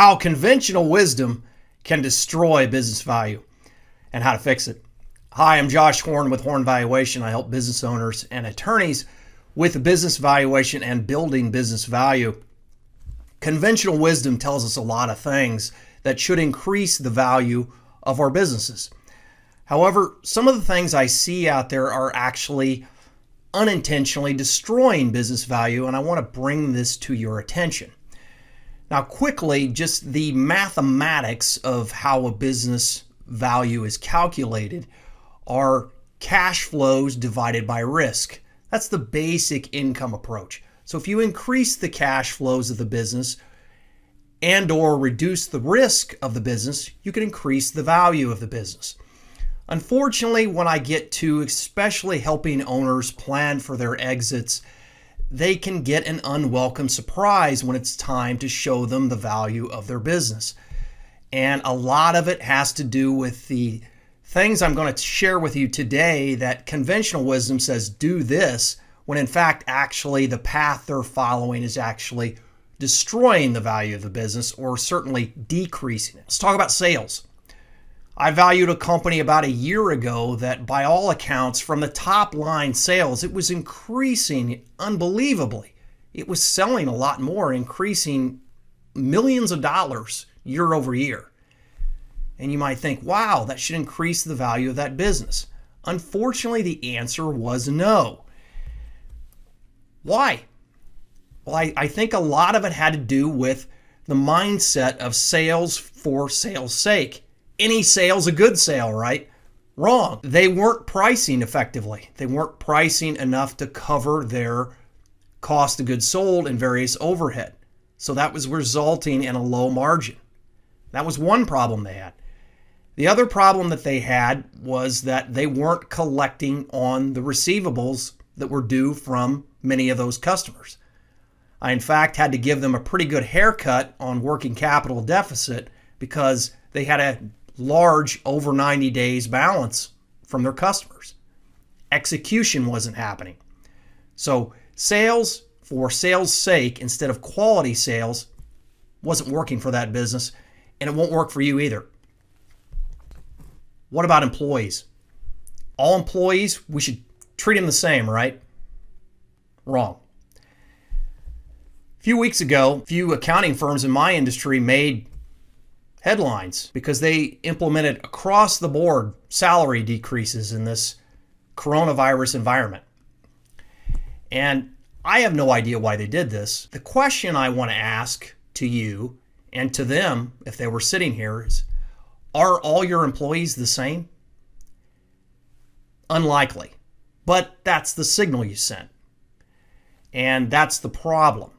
how conventional wisdom can destroy business value and how to fix it. Hi, I'm Josh Horn with Horn Valuation. I help business owners and attorneys with business valuation and building business value. Conventional wisdom tells us a lot of things that should increase the value of our businesses. However, some of the things I see out there are actually unintentionally destroying business value, and I want to bring this to your attention. Now, quickly, just the mathematics of how a business value is calculated are cash flows divided by risk. That's the basic income approach. So if you increase the cash flows of the business and or reduce the risk of the business, you can increase the value of the business. Unfortunately, when I get to especially helping owners plan for their exits, they can get an unwelcome surprise when it's time to show them the value of their business. And a lot of it has to do with the things I'm going to share with you today that conventional wisdom says do this, when in fact actually the path they're following is actually destroying the value of the business or certainly decreasing it. Let's talk about sales. I valued a company about a year ago that by all accounts from the top line sales, it was increasing unbelievably. It was selling a lot more, increasing millions of dollars year over year. And you might think, wow, that should increase the value of that business. Unfortunately, the answer was no. Why? Well, I think a lot of it had to do with the mindset of sales for sales' sake. Any sale's a good sale, right? Wrong. They weren't pricing effectively. They weren't pricing enough to cover their cost of goods sold and various overhead. So that was resulting in a low margin. That was one problem they had. The other problem that they had was that they weren't collecting on the receivables that were due from many of those customers. I, in fact, had to give them a pretty good haircut on working capital deficit because they had a large over 90 days balance from their customers. Execution wasn't happening. So sales for sales' sake instead of quality sales wasn't working for that business, and it won't work for you either. What about employees? All employees, we should treat them the same, right? Wrong. A few weeks ago, a few accounting firms in my industry made headlines because they implemented across the board salary decreases in this coronavirus environment. And I have no idea why they did this. The question I want to ask to you and to them, if they were sitting here, is, are all your employees the same? Unlikely. But that's the signal you sent. And that's the problem.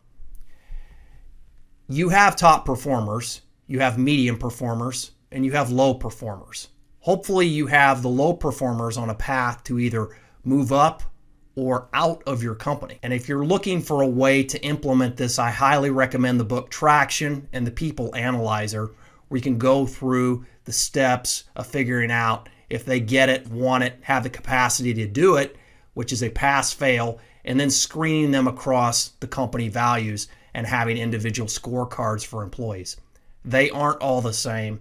You have top performers, you have medium performers, and you have low performers. Hopefully you have the low performers on a path to either move up or out of your company. And if you're looking for a way to implement this, I highly recommend the book Traction and the People Analyzer, where you can go through the steps of figuring out if they get it, want it, have the capacity to do it, which is a pass-fail, and then screening them across the company values and having individual scorecards for employees. They aren't all the same,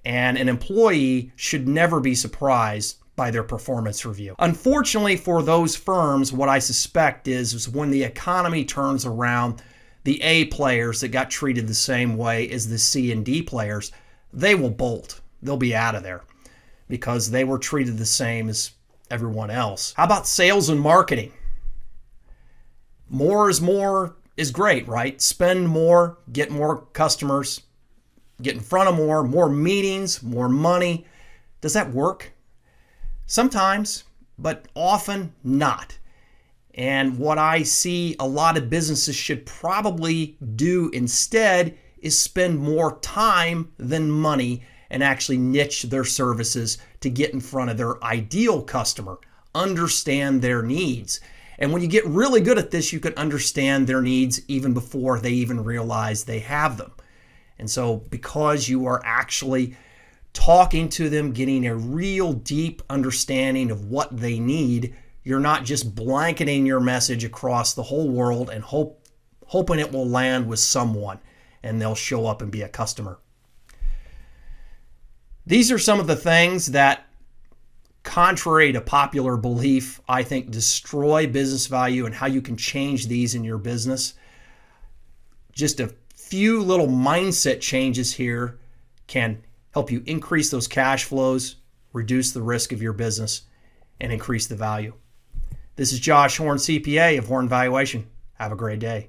and an employee should never be surprised by their performance review. Unfortunately for those firms, what I suspect is when the economy turns around, the A players that got treated the same way as the C and D players, they will bolt. They'll be out of there because they were treated the same as everyone else. How about sales and marketing? More is great, right? Spend more, get more customers, get in front of more meetings, more money. Does that work? Sometimes, but often not. And what I see a lot of businesses should probably do instead is spend more time than money and actually niche their services to get in front of their ideal customer, understand their needs. And when you get really good at this, you can understand their needs even before they even realize they have them. And so because you are actually talking to them, getting a real deep understanding of what they need, you're not just blanketing your message across the whole world and hoping it will land with someone. and they'll show up and be a customer. These are some of the things that, contrary to popular belief, I think destroy business value and how you can change these in your business. Just a few little mindset changes here can help you increase those cash flows, reduce the risk of your business, and increase the value. This is Josh Horn, CPA of Horn Valuation. Have a great day.